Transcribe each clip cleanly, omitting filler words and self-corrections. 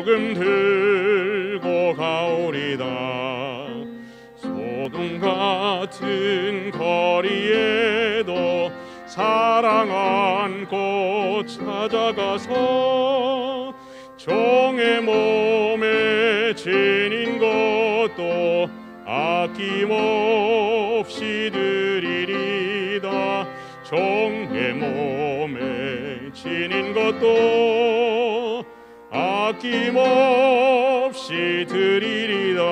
복음 들고 가오리다. 소돔 같은 거리에도 사랑 안고 찾아가서 종의 몸에 지닌 것도 아낌없이 드리리다. 종의 몸에 지닌 것도 아낌없이 드리리다.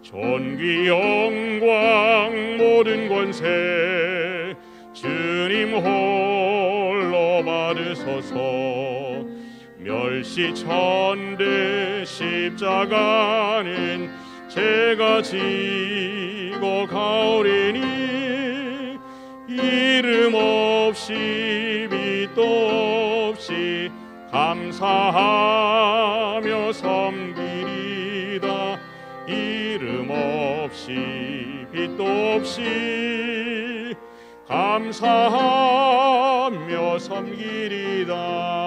존귀 영광 모든 권세 주님 홀로 받으소서. 멸시천대 십자가는 제가 지고 가오리니 이름 없이 빛도 없이 감사하며 섬기리다. 이름 없이 빛도 없이 감사하며 섬기리다.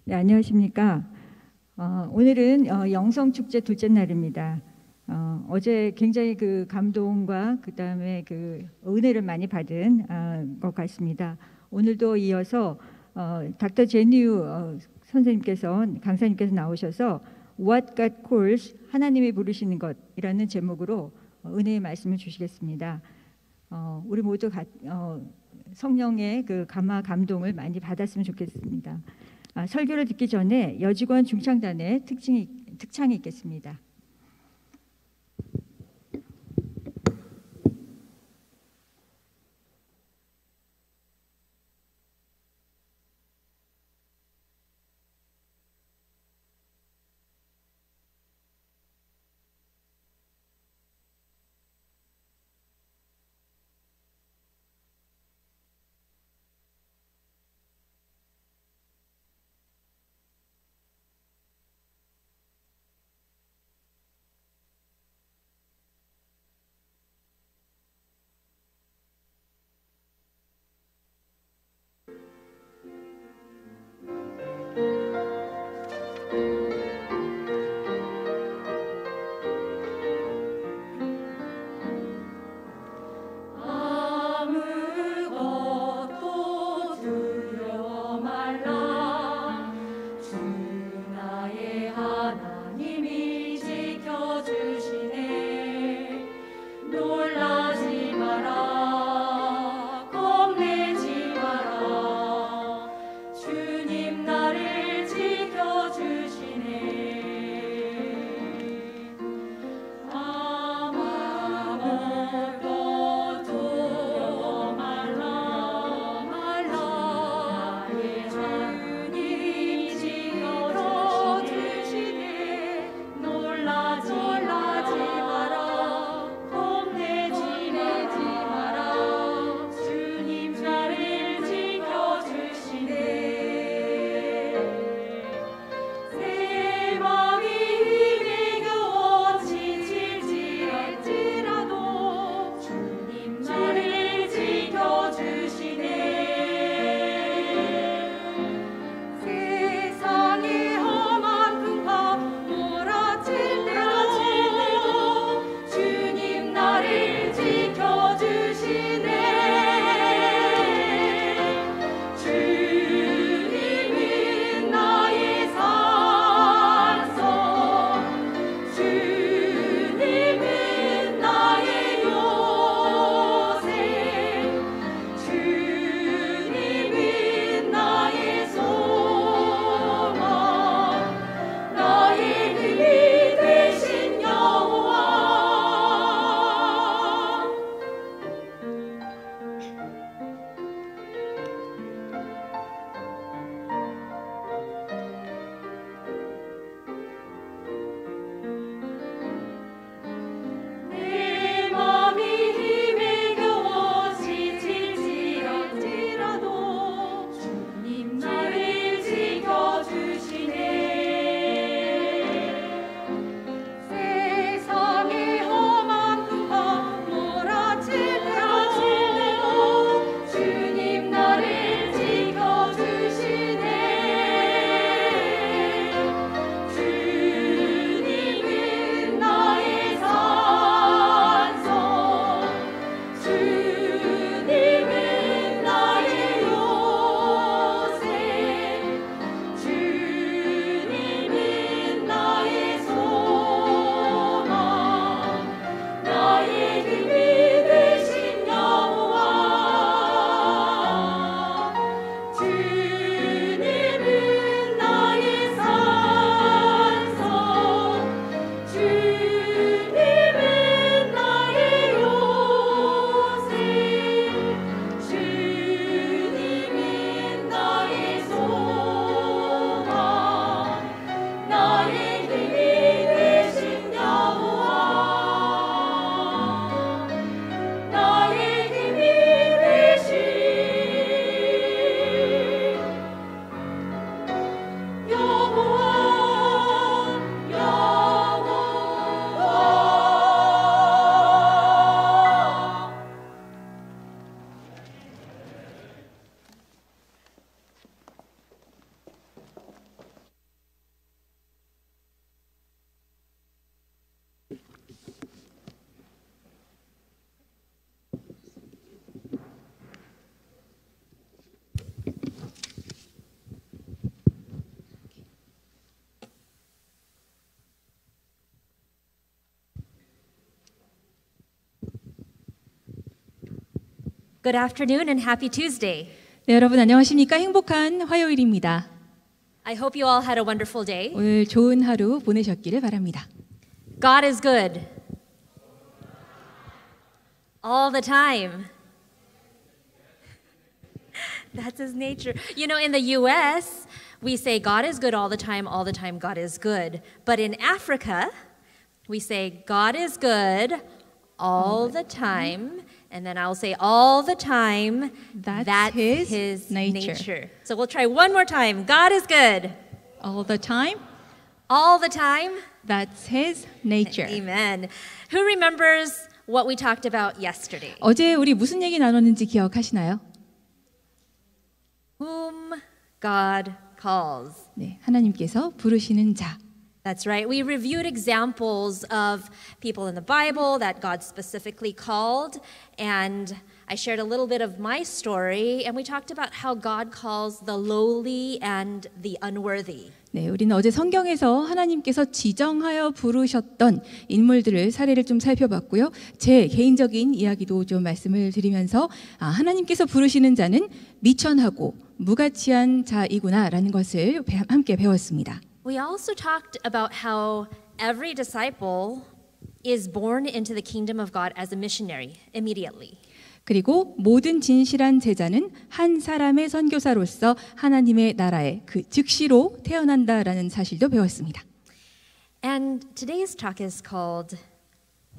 네, 안녕하십니까. 오늘은 영성축제 둘째 날입니다. 어제 굉장히 그 감동과 그 다음에 그 은혜를 많이 받은 것 같습니다. 오늘도 이어서 닥터 제니우 선생님께서 강사님께서 나오셔서 What God Calls, 하나님이 부르시는 것이라는 제목으로 은혜의 말씀을 주시겠습니다. 우리 모두 성령의 그 감화 감동을 많이 받았으면 좋겠습니다. 설교를 듣기 전에 여직원 중창단의 특창이 있겠습니다. Good afternoon and happy Tuesday. 네, 여러분 안녕하십니까? 행복한 화요일입니다. I hope you all had a wonderful day. 오늘 좋은 하루 보내셨기를 바랍니다. God is good. All the time. That's his nature. You know, in the US, we say God is good all the time, God is good. But in Africa, we say God is good all the time, and then I'll say all the time, That's his nature. So we'll try one more time. God is good. All the time, All the time. that's his nature. Amen. Who remembers what we talked about yesterday? 어제 우리 무슨 얘기 나눴는지 기억하시나요? Whom God calls. 네, 하나님께서 부르시는 자. That's right. We reviewed examples of people in the Bible that God specifically called, and I shared a little bit of my story, and we talked about how God calls the lowly and the unworthy. 네, 우리는 어제 성경에서 하나님께서 지정하여 부르셨던 인물들을 사례를 좀 살펴봤고요. 제 개인적인 이야기도 좀 말씀을 드리면서 하나님께서 부르시는 자는 미천하고 무가치한 자이구나라는 것을 함께 배웠습니다. We also talked about how every disciple is born into the kingdom of God as a missionary immediately. 그리고 모든 진실한 제자는 한 사람의 선교사로서 하나님의 나라에 그 즉시로 태어난다라는 사실도 배웠습니다. And today's talk is called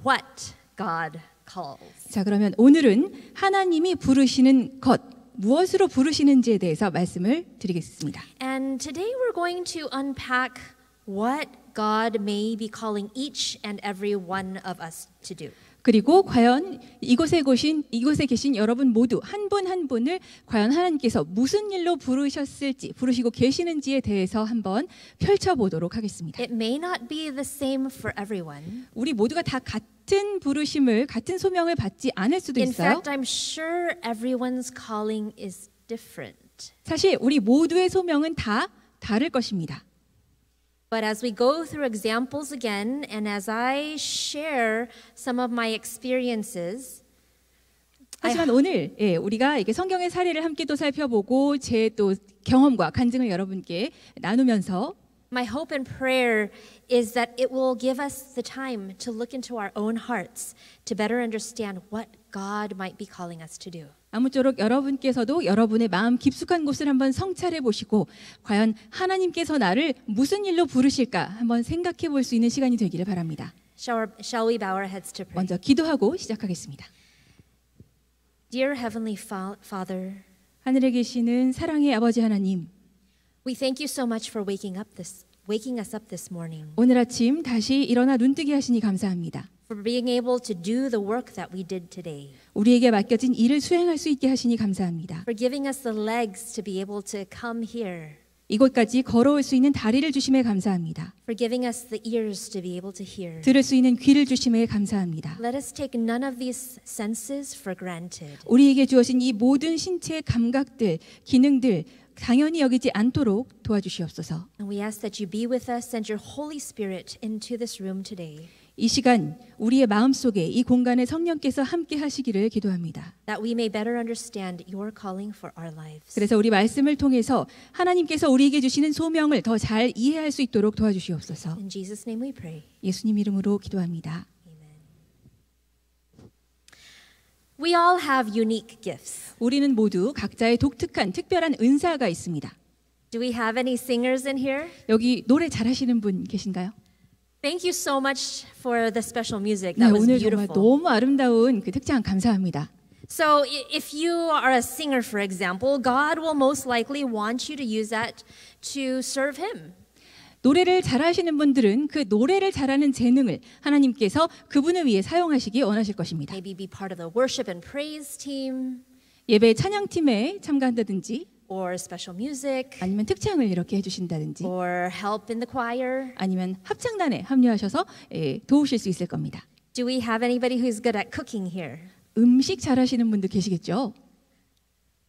What God Calls. 자, 그러면 오늘은 하나님이 부르시는 것, 무엇으로 부르시는지에 대해서 말씀을 드리겠습니다. And today we're going to unpack what God may be calling each and every one of us to do. 그리고 과연 이곳에 계신 여러분 모두 한 분 한 분을 과연 하나님께서 무슨 일로 부르셨을지, 부르시고 계시는지에 대해서 한번 펼쳐보도록 하겠습니다. It may not be the same for everyone. 우리 모두가 다 같은 부르심을, 같은 소명을 받지 않을 수도 In 있어요. fact, I'm sure everyone's calling is different. 사실 우리 모두의 소명은 다 다를 것입니다. But as we go through examples again, and as I share some of my experiences, 하지만 오늘 우리가 이게 성경의 사례를 함께 또 살펴보고 제 또 경험과 간증을 여러분께 나누면서 my hope and prayer is that it will give us the time to look into our own hearts to better understand what God might be calling us to do. 아무쪼록 여러분께서도 여러분의 마음 깊숙한 곳을 한번 성찰해 보시고 과연 하나님께서 나를 무슨 일로 부르실까 한번 생각해 볼 수 있는 시간이 되기를 바랍니다. Shall we bow our heads to pray? 먼저 기도하고 시작하겠습니다. Dear Heavenly Father, 하늘에 계시는 사랑의 아버지 하나님, we thank you so much for waking us up this morning, 오늘 아침 다시 일어나 눈뜨게 하시니 감사합니다. for being able to do the work that we did today, 우리에게 맡겨진 일을 수행할 수 있게 하시니 감사합니다. for giving us the legs to be able to come here, 이곳까지 걸어올 수 있는 다리를 주심에 감사합니다. for giving us the ears to be able to hear. 들을 수 있는 귀를 주심에 감사합니다. Let us take none of these senses for granted. 우리에게 주어진 이 모든 신체의 감각들, 기능들 당연히 여기지 않도록 도와주시옵소서. And we ask that you be with us, send your Holy Spirit into this room today, 이 시간 우리의 마음속에 이 공간에 성령께서 함께 하시기를 기도합니다. that we may better understand your calling for our lives. 그래서 우리 말씀을 통해서 하나님께서 우리에게 주시는 소명을 더 잘 이해할 수 있도록 도와주시옵소서. In Jesus' name we pray. 예수님 이름으로 기도합니다. We all have unique gifts. 우리는 모두 각자의 독특한 특별한 은사가 있습니다. Do we have any singers in here? 여기 노래 잘하시는 분 계신가요? Thank you so much for the special music. 네, That was 오늘 정말 beautiful. 너무 아름다운 그 특장 감사합니다. So if you are a singer, for example, God will most likely want you to use that to serve Him. 노래를 잘하시는 분들은 그 노래를 잘하는 재능을 하나님께서 그분을 위해 사용하시기 원하실 것입니다. Maybe be part of the worship and praise team 예배 찬양팀에 참가한다든지 or special music 아니면 특창을 이렇게 해주신다든지 or help in the choir. 아니면 합창단에 합류하셔서 도우실 수 있을 겁니다. Do we have anybody who's good at cooking here? 음식 잘하시는 분들 계시겠죠?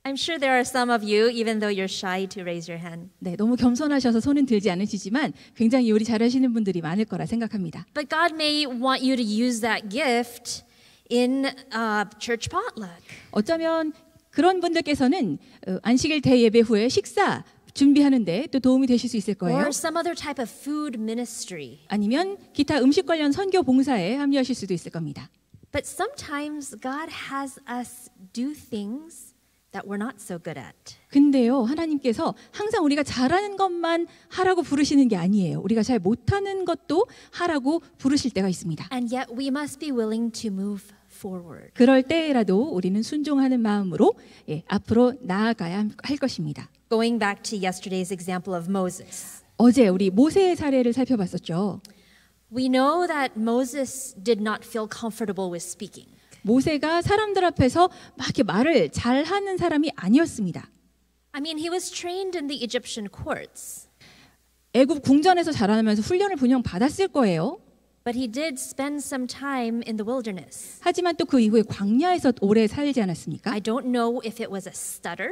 I'm sure there are some of you, even though you're shy to raise your hand. 네, 너무 겸손하셔서 손은 들지 않으시지만 굉장히 요리 잘하시는 분들이 많을 거라 생각합니다. But God may want you to use that gift in church potluck. 어쩌면 그런 분들께서는 안식일 대예배 후에 식사 준비하는데 또 도움이 되실 수 있을 거예요. Or some other type of food ministry. 아니면 기타 음식 관련 선교 봉사에 합류하실 수도 있을 겁니다. But sometimes God has us do things that we're not so good at. 근데요, 하나님께서 항상 우리가 잘하는 것만 하라고 부르시는 게 아니에요. 우리가 잘 못하는 것도 하라고 부르실 때가 있습니다. And yet we must be willing to move forward. 그럴 때라도 우리는 순종하는 마음으로 앞으로 나아가야 할 것입니다. Going back to yesterday's example of Moses. 어제 우리 모세의 사례를 살펴봤었죠. We know that Moses did not feel comfortable with speaking. 모세가 사람들 앞에서 막 이렇게 말을 잘하는 사람이 아니었습니다. I mean, he was trained in the Egyptian courts. 애굽 궁전에서 자라나면서 훈련을 분명 받았을 거예요. But he did spend some time in the wilderness. 하지만 또 그 이후에 광야에서 오래 살지 않았습니까? I don't know if it was a stutter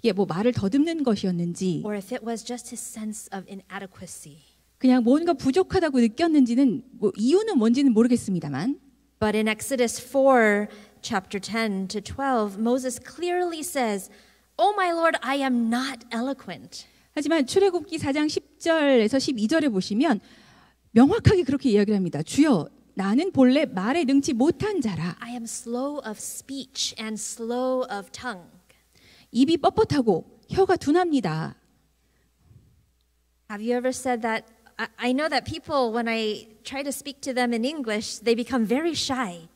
이게 뭐 말을 더듬는 것이었는지 or if it was just his sense of inadequacy. 그냥 뭔가 부족하다고 느꼈는지는 뭐 이유는 뭔지는 모르겠습니다만 But in Exodus 4, chapter 10 to 12, Moses clearly says, "Oh my Lord, I am not eloquent." 하지만 출애굽기 4장 10절에서 12절에 보시면 명확하게 그렇게 이야기를 합니다. 주여, 나는 본래 말에 능치 못한 자라. I am slow of speech and slow of tongue. 입이 뻣뻣하고 혀가 둔합니다. Have you ever said that? I know that people, when I try to speak to them in English, they become very shy.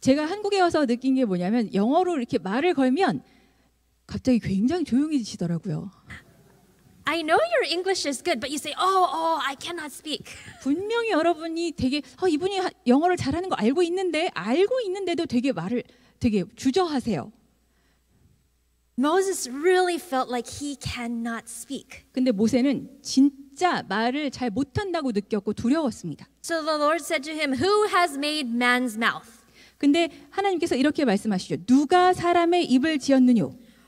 제가 한국에 와서 느낀 게 뭐냐면 영어로 이렇게 말을 걸면 갑자기 굉장히 조용해지시더라고요. I know your English is good, but you say, oh, I cannot speak. 분명히 여러분이 되게 이분이 영어를 잘하는 거 알고 있는데도 되게 말을 되게 주저하세요. Moses really felt like he cannot speak. 근데 모세는 진짜 말을 잘 못한다고 느꼈고 두려웠습니다. So the Lord said to him, "Who has made man's mouth? 근데 하나님께서 이렇게 말씀하시죠. 누가 사람의 입을 지었느냐?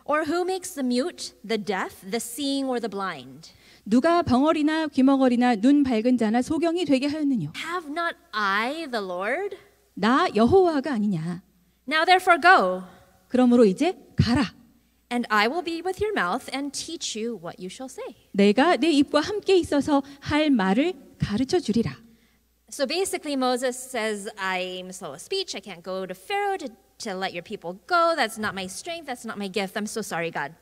Or who makes the mute, the deaf, the seeing, or the blind? 누가 벙어리나 귀머거리나 눈 밝은 자나 소경이 되게 하였느냐? Have not I, the Lord? 나 여호와가 아니냐? Now therefore go, 그러므로 이제 가라. and I will be with your mouth and teach you what you shall say." 내가 내 입과 함께 있어서 할 말을 가르쳐 주리라. So basically Moses says, "I'm slow of speech. I can't go to Pharaoh to let your people go. That's not my strength. That's not my gift. I'm so sorry, God."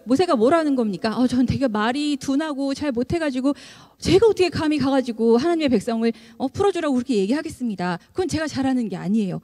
모세가 뭐라는 겁니까? 전 되게 말이 둔하고 잘 못해가지고 제가 어떻게 감히 가가지고 하나님의 백성을 풀어주라고 그렇게 얘기하겠습니다. 그건 제가 잘하는 게 아니에요.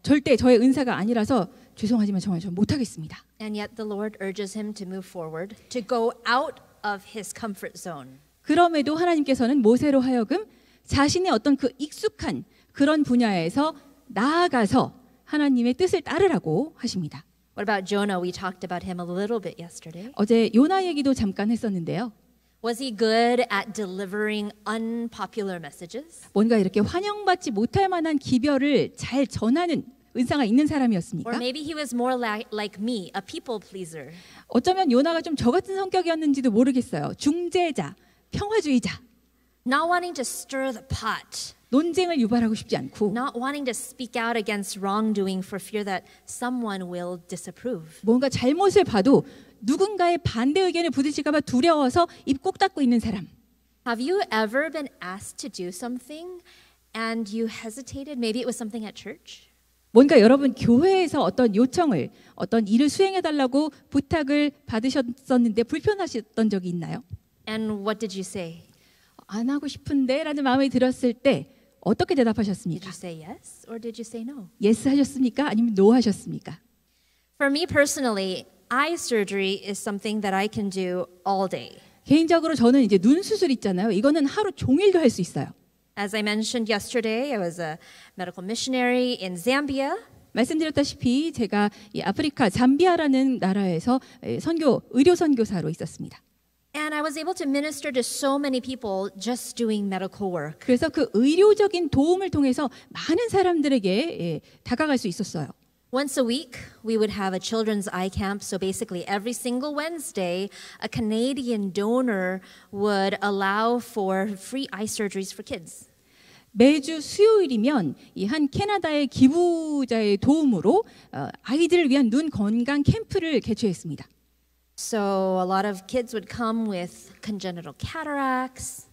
절대 저의 은사가 아니라서 죄송하지만 정말 전 못하겠습니다. And yet the Lord urges him to move forward, to go out of his comfort zone. 그럼에도 하나님께서는 모세로 하여금 자신의 어떤 그 익숙한 그런 분야에서 나아가서 하나님의 뜻을 따르라고 하십니다. What about Jonah? We talked about him a little bit yesterday. 어제 요나 얘기도 잠깐 했었는데요. Was he good at delivering unpopular messages? 뭔가 이렇게 환영받지 못할 만한 기별을 잘 전하는 은사가 있는 사람이었습니까? Or maybe he was more like me, a people pleaser. 어쩌면 요나가 좀 저 같은 성격이었는지도 모르겠어요. 중재자, 평화주의자. Not wanting to stir the pot. 논쟁을 유발하고 싶지 않고 Not wanting to speak out against wrongdoing for fear that someone will disapprove. 뭔가 잘못을 봐도 누군가의 반대 의견에 부딪힐까 봐 두려워서 입 꼭 닫고 있는 사람. Have you ever been asked to do something and you hesitated? Maybe it was something at church. 뭔가 여러분 교회에서 어떤 요청을 어떤 일을 수행해 달라고 부탁을 받으셨었는데 불편하셨던 적이 있나요? And what did you say? 안 하고 싶은데라는 마음이 들었을 때 어떻게 Did 대답하셨습니까? you say yes or did you say no? 예스 하셨습니까? 아니면 노 하셨습니까? For me personally, eye surgery is something that I can do all day. 개인적으로 저는 이제 눈 수술 있잖아요. 이거는 하루 종일도 할 수 있어요. As I mentioned yesterday, I was a medical missionary in Zambia. 말씀드렸다시피 제가 이 아프리카 잠비아라는 나라에서 의료 선교사로 있었습니다. And I was able to minister to so many people just doing medical work. 그래서 그 의료적인 도움을 통해서 많은 사람들에게 다가갈 수 있었어요. Once a week, we would have a children's eye camp. So basically, every single Wednesday, a Canadian donor would allow for free eye surgeries for kids. 매주 수요일이면 이 한 캐나다의 기부자의 도움으로 아이들을 위한 눈 건강 캠프를 개최했습니다. So a lot of kids would come with congenital cataracts.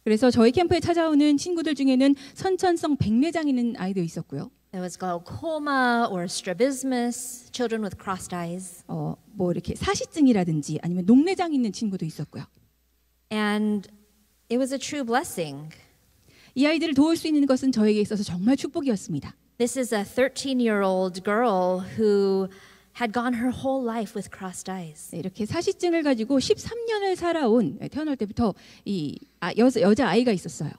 그래서 저희 캠프에 찾아오는 친구들 중에는 선천성 백내장 있는 아이도 있었고요. There was glaucoma or strabismus, children with crossed eyes. 뭐 이렇게 사시증이라든지 아니면 녹내장 있는 친구도 있었고요. And it was a true blessing. 이 아이들을 도울 수 있는 것은 저에게 있어서 정말 축복이었습니다. This is a 13-year-old girl who had gone her whole life with crossed eyes. 이렇게 사시증을 가지고 13년을 살아온 태어날 때부터 이 여자 아이가 있었어요.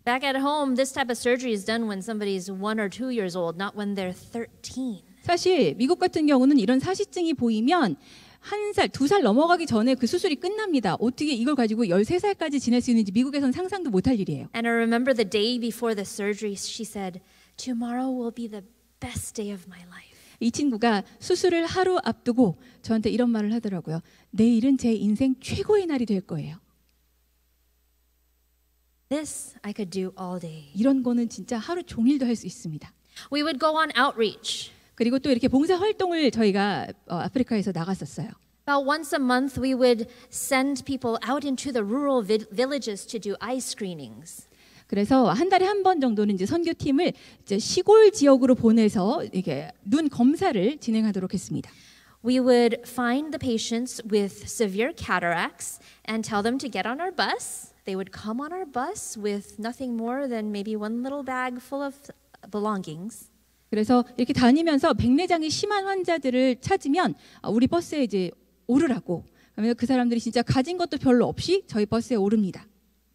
Back at home, this type of surgery is done when somebody's 1 or 2 years old, not when they're 13. 사실 미국 같은 경우는 이런 사시증이 보이면 1살, 2살 넘어가기 전에 그 수술이 끝납니다. 어떻게 이걸 가지고 13살까지 지낼 수 있는지 미국에서는 상상도 못할 일이에요. And I remember the day before the surgery, she said, "Tomorrow will be the best day of my life." 이 친구가 수술을 하루 앞두고 저한테 이런 말을 하더라고요. 내일은 제 인생 최고의 날이 될 거예요. This I could do all day. 이런 거는 진짜 하루 종일도 할 수 있습니다. We would go on outreach. 그리고 또 이렇게 봉사 활동을 저희가 아프리카에서 나갔었어요. About once a month, we would send people out into the rural villages to do eye screenings. 그래서 한 달에 한 번 정도는 이제 선교팀을 이제 시골 지역으로 보내서 이게 눈 검사를 진행하도록 했습니다. We would find the patients with severe cataracts and tell them to get on our bus. They would come on our bus with nothing more than maybe one little bag full of belongings. 그래서 이렇게 다니면서 백내장이 심한 환자들을 찾으면 우리 버스에 이제 오르라고. 그러면 그 사람들이 진짜 가진 것도 별로 없이 저희 버스에 오릅니다.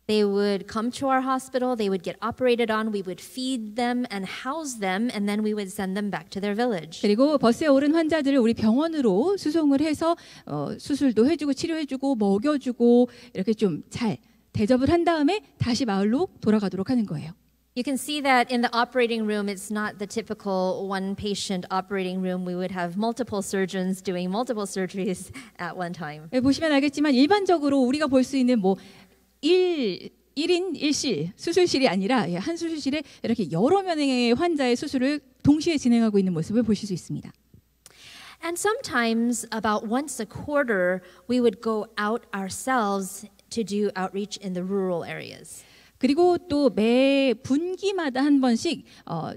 They would come to our hospital, they would get operated on, we would feed them and house them, and then we would send them back to their village. 그리고 버스에 오른 환자들을 우리 병원으로 수송을 해서 수술도 해주고 치료해주고 먹여주고 이렇게 좀 잘 대접을 한 다음에 다시 마을로 돌아가도록 하는 거예요. You can see that in the operating room, it's not the typical one patient operating room. We would have multiple surgeons doing multiple surgeries at one time. 보시면 알겠지만 일반적으로 우리가 볼 수 있는 뭐 1인 1실 수술실이 아니라 한 수술실에 이렇게 여러 명의 환자의 수술을 동시에 진행하고 있는 모습을 보실 수 있습니다. And sometimes about once a quarter, we would go out ourselves to do outreach in the rural areas. 그리고 또 매 분기마다 한 번씩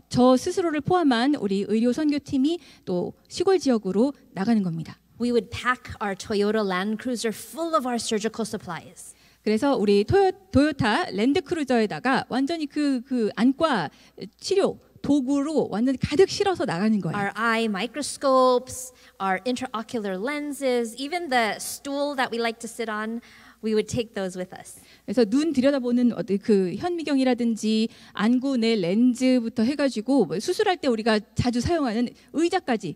저 스스로를 포함한 우리 의료 선교팀이 또 시골 지역으로 나가는 겁니다. We would pack our Toyota Land Cruiser full of our surgical supplies. 그래서 우리 토요타 랜드크루저에다가 완전히 그 안과 치료 도구로 완전히 가득 실어서 나가는 거예요. Our eye microscopes, our intraocular lenses, even the stool that we like to sit on, we would take those with us. 그래서 눈 들여다보는 그 현미경이라든지 안구 내 렌즈부터 해가지고 수술할 때 우리가 자주 사용하는 의자까지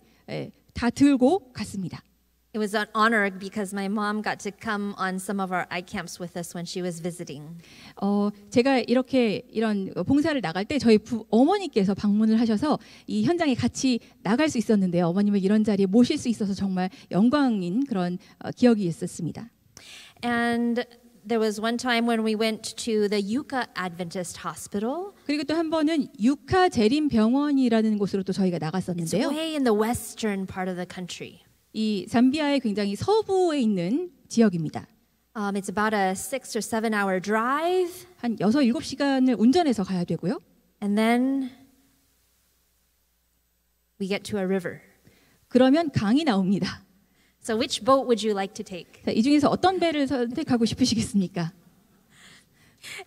다 들고 갔습니다. It was an honor because my mom got to come on some of our eye camps with us when she was visiting. 제가 이런 봉사를 나갈 때 저희 어머니께서 방문을 하셔서 이 현장에 같이 나갈 수 있었는데요. 어머님을 이런 자리에 모실 수 있어서 정말 영광인 그런 기억이 있었습니다. And there was one time when we went to the Yucca Adventist Hospital. 그리고 또 한 번은 유카 재림 병원이라는 곳으로 또 저희가 It's 나갔었는데요. way in the western part of the country. 이 잠비아의 굉장히 서부에 있는 지역입니다. It's about a 6 or 7 hour drive. 한 6, 7시간을 운전해서 가야 되고요. And then we get to a river. 그러면 강이 나옵니다. So which boat would you like to take? 자, 이 중에서 어떤 배를 선택하고 싶으시겠습니까?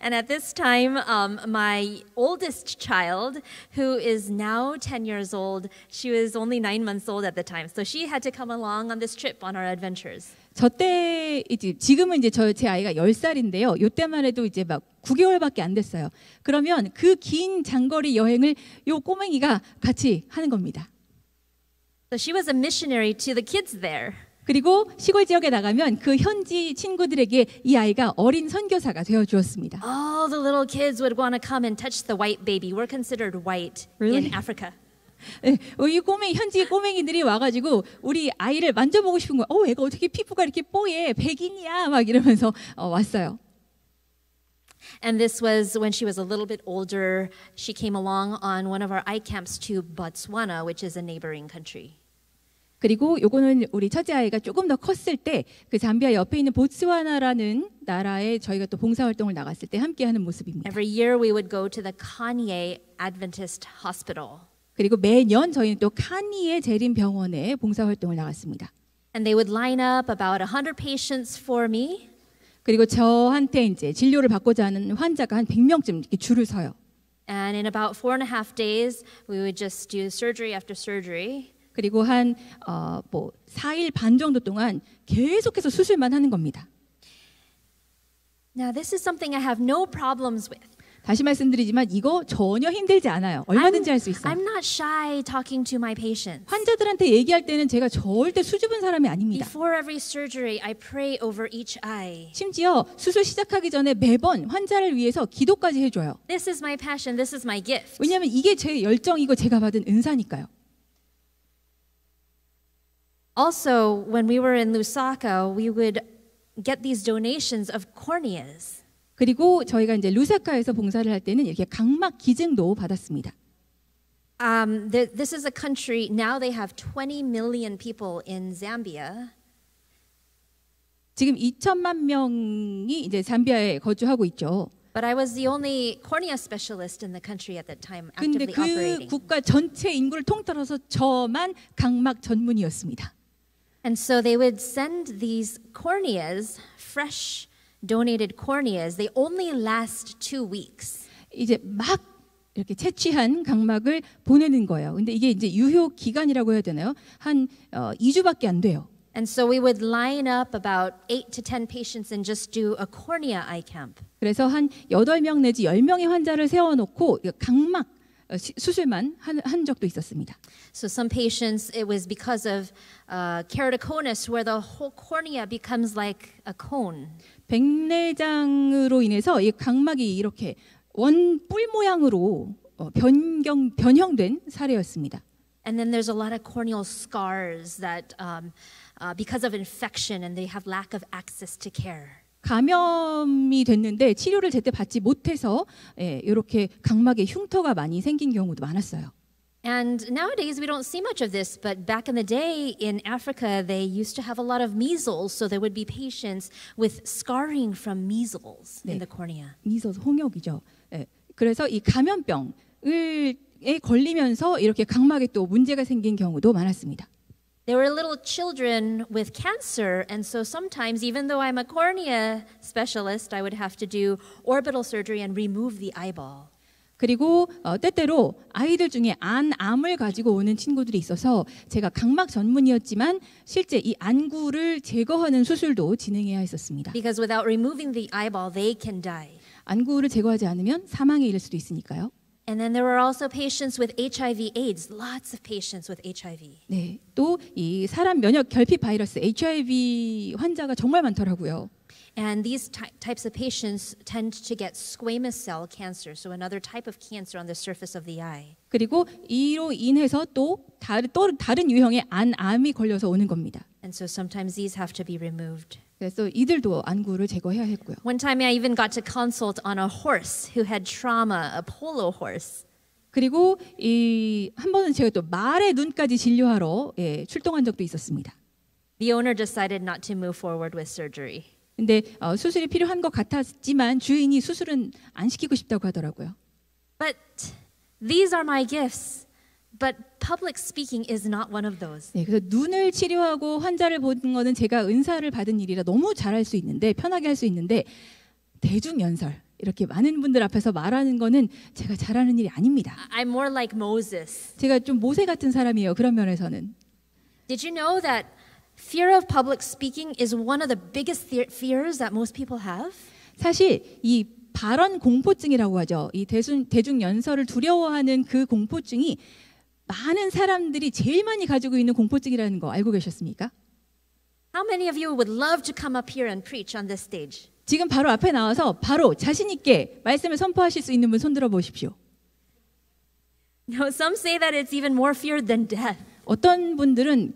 And at this time, my oldest child, who is now 10 years old, she was only 9 months old at the time. So she had to come along on this trip on our adventures. 저 때 지금은 이제 제 아이가 10살인데요. 이때만 해도 이제 막 9개월밖에 안 됐어요. 그러면 그 긴 장거리 여행을 요 꼬맹이가 같이 하는 겁니다. So she was a missionary to the kids there. 그리고 시골 지역에 나가면 그 현지 친구들에게 이 아이가 어린 선교사가 되어 주었습니다. All the little kids would want to come and touch the white baby. We're considered white Really? in Africa. 이 현지 꼬맹이들이 와가지고 우리 아이를 만져보고 싶은 거야. 얘가 어떻게 피부가 이렇게 뽀얘? 백인이야? 막 이러면서 왔어요. And this was when she was a little bit older. She came along on one of our eye camps to Botswana, which is a neighboring country. 그리고 요거는 우리 첫째 아이가 조금 더 컸을 때 그 잠비아 옆에 있는 보츠와나라는 나라에 저희가 또 봉사활동을 나갔을 때 함께하는 모습입니다. Every year we would go to the Kanye Adventist Hospital. 그리고 매년 저희는 또 카니의 재림 병원에 봉사활동을 나갔습니다. And they would line up about 100 patients for me. 그리고 저한테 이제 진료를 받고자 하는 환자가 한 100명쯤 이렇게 줄을 서요. And in about 4.5 days, we would just do surgery after surgery. 그리고 한 4일 반 정도 동안 계속해서 수술만 하는 겁니다. Now, this is something I have no problems with. 다시 말씀드리지만 이거 전혀 힘들지 않아요. 얼마든지 할 수 있어요. I'm not shy talking to my patients. 환자들한테 얘기할 때는 제가 절대 수줍은 사람이 아닙니다. Before every surgery, I pray over each eye. 심지어 수술 시작하기 전에 매번 환자를 위해서 기도까지 해줘요. This is my passion. This is my gift. 왜냐하면 이게 제 열정이고 제가 받은 은사니까요. Also, when we were in Lusaka, we would get these donations of corneas. 그리고 저희가 이제 루사카에서 봉사를 할 때는 이렇게 각막 기증도 받았습니다. This is a country, now they have 20 million people in Zambia. 지금 2천만 명이 이제 잠비아에 거주하고 있죠. But I was the only cornea specialist in the country at that time, 근데 actively 그 operating. 국가 전체 인구를 통틀어서 저만 각막 전문의였습니다. And so they would send these corneas, fresh donated corneas. They only last 2 weeks. 이제 막 이렇게 채취한 각막을 보내는 거예요. 근데 이게 이제 유효 기간이라고 해야 되나요? 한 2주밖에 안 돼요. And so we would line up about 8 to 10 patients and just do a cornea eye camp. 그래서 한 8명 내지 10명의 환자를 세워놓고 각막 수술만 한 적도 있었습니다. So some patients, it was because of keratoconus, where the whole cornea becomes like a cone. 백내장으로 인해서 이 각막이 이렇게 원뿔 모양으로 변형된 사례였습니다. And then there's a lot of corneal scars that because of infection and they have lack of access to care. 감염이 됐는데 치료를 제때 받지 못해서 이렇게 각막에 흉터가 많이 생긴 경우도 많았어요. And nowadays we don't see much of this, but back in the day in Africa they used to have a lot of measles, so there would be patients with scarring from measles in the cornea. 미소스 홍역이죠. 그래서 이 감염병에 걸리면서 이렇게 각막에 또 문제가 생긴 경우도 많았습니다. There were little children with cancer, and so sometimes, even though I'm a cornea specialist, I would have to do orbital surgery and remove the eyeball. 그리고 때때로 아이들 중에 안암을 가지고 오는 친구들이 있어서 제가 각막 전문이었지만 실제 이 안구를 제거하는 수술도 진행해야 했었습니다. Because without removing the eyeball, they can die. 안구를 제거하지 않으면 사망에 이를 수도 있으니까요. And then there were also patients with HIV/AIDS, lots of patients with HIV. 네, 또 이 사람 면역 결핍 바이러스 HIV 환자가 정말 많더라고요. And these types of patients tend to get squamous cell cancer, so another type of cancer on the surface of the eye. 그리고 이로 인해서 또 다른 유형의 안암이 걸려서 오는 겁니다. And so sometimes these have to be removed. 그래서 이들도 안구를 제거해야 했고요. One time I even got to consult on a horse who had trauma, a polo horse. 그리고 한 번은 제가 또 말의 눈까지 진료하러 출동한 적도 있었습니다. The owner decided not to move forward with surgery. 근데 수술이 필요한 것 같았지만 주인이 수술은 안 시키고 싶다고 하더라고요. But these are my gifts. But public speaking is not one of those. 네, 그래서 눈을 치료하고 환자를 보는 거는 제가 은사를 받은 일이라 너무 잘할 수 있는데 편하게 할 수 있는데 대중 연설 이렇게 많은 분들 앞에서 말하는 거는 제가 잘하는 일이 아닙니다. I'm more like Moses. 제가 좀 모세 같은 사람이에요. 그런 면에서는. Did you know that fear of public speaking is one of the biggest fears that most people have? 사실 이 발언 공포증이라고 하죠. 이 대중 연설을 두려워하는 그 공포증이 많은 사람들이 제일 많이 가지고 있는 공포증이라는 거 알고 계셨습니까? How many of you would love to come up here and preach on this stage? 지금 바로 앞에 나와서 바로 자신 있게 말씀을 선포하실 수 있는 분 손 들어 보십시오. No, some say that it's even more feared than death. 어떤 분들은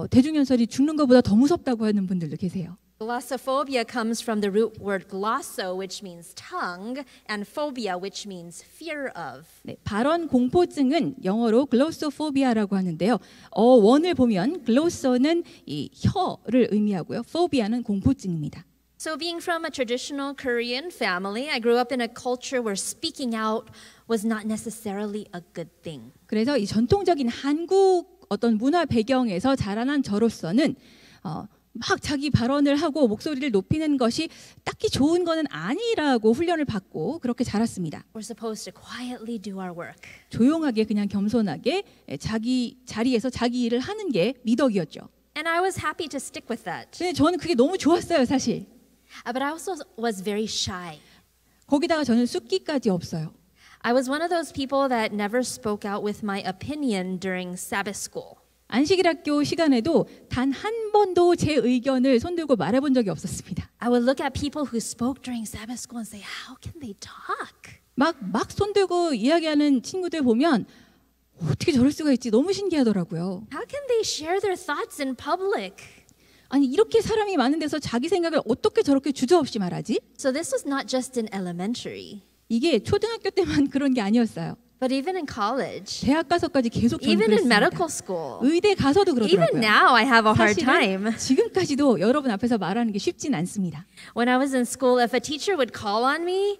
대중 연설이 죽는 것보다 더 무섭다고 하는 분들도 계세요. Glossophobia comes from the root word glosso, which means tongue, and phobia, which means fear of. 네, 발언 공포증은 영어로 글로소포비아라고 하는데요. 원을 보면 글로소는 이 혀를 의미하고요. 포비아는 공포증입니다. So being from a traditional Korean family, I grew up in a culture where speaking out was not necessarily a good thing. 그래서 이 전통적인 한국 어떤 문화 배경에서 자라난 저로서는 막 자기 발언을 하고 목소리를 높이는 것이 딱히 좋은 거는 아니라고 훈련을 받고 그렇게 자랐습니다. We're supposed to quietly do our work. 조용하게 그냥 겸손하게 자기 자리에서 자기 일을 하는 게 미덕이었죠. And I was happy to stick with that. 근데 저는 그게 너무 좋았어요, 사실. But I also was very shy. 거기다가 저는 숫기까지 없어요. I was one of those people that never spoke out with my opinion during Sabbath school. 안식일학교 시간에도 단 한 번도 제 의견을 손들고 말해본 적이 없었습니다. I would look at people who spoke during Sabbath school and say, how can they talk? 막 손들고 이야기하는 친구들 보면 어떻게 저럴 수가 있지? 너무 신기하더라고요. How can they share their thoughts in public? 아니 이렇게 사람이 많은 데서 자기 생각을 어떻게 저렇게 주저없이 말하지? So this was not just in elementary, 이게 초등학교 때만 그런 게 아니었어요. but even in college, 대학 가서까지 계속 저는 even in 그랬습니다. medical school. 의대 가서도 Even 그러더라고요. now, I have a hard 사실은 time. 지금까지도 여러분 앞에서 말하는 게 쉽진 않습니다. When I was in school, if a teacher would call on me,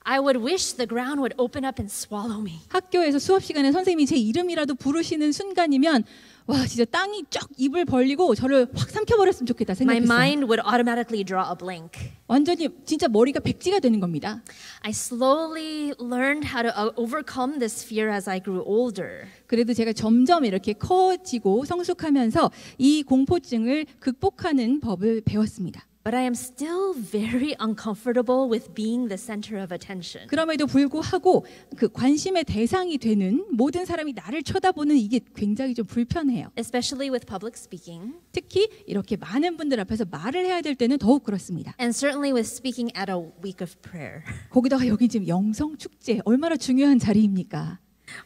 I would wish the ground would open up and swallow me. 학교에서 수업 시간에 선생님이 제 이름이라도 부르시는 순간이면 와 진짜 땅이 쫙 입을 벌리고 저를 확 삼켜버렸으면 좋겠다 My 생각했어요. mind would automatically draw a blank. 완전히 진짜 머리가 백지가 되는 겁니다. I slowly learned how to overcome this fear as I grew older. 그래도 제가 점점 이렇게 커지고 성숙하면서 이 공포증을 극복하는 법을 배웠습니다. But I am still very uncomfortable with being the center of attention. 그럼에도 불구하고 그 관심의 대상이 되는 모든 사람이 나를 쳐다보는 이게 굉장히 좀 불편해요. Especially with public speaking, 특히 이렇게 많은 분들 앞에서 말을 해야 될 때는 더욱 그렇습니다. and certainly with speaking at a week of prayer. 거기다가 여기 지금 영성 축제 얼마나 중요한 자리입니까?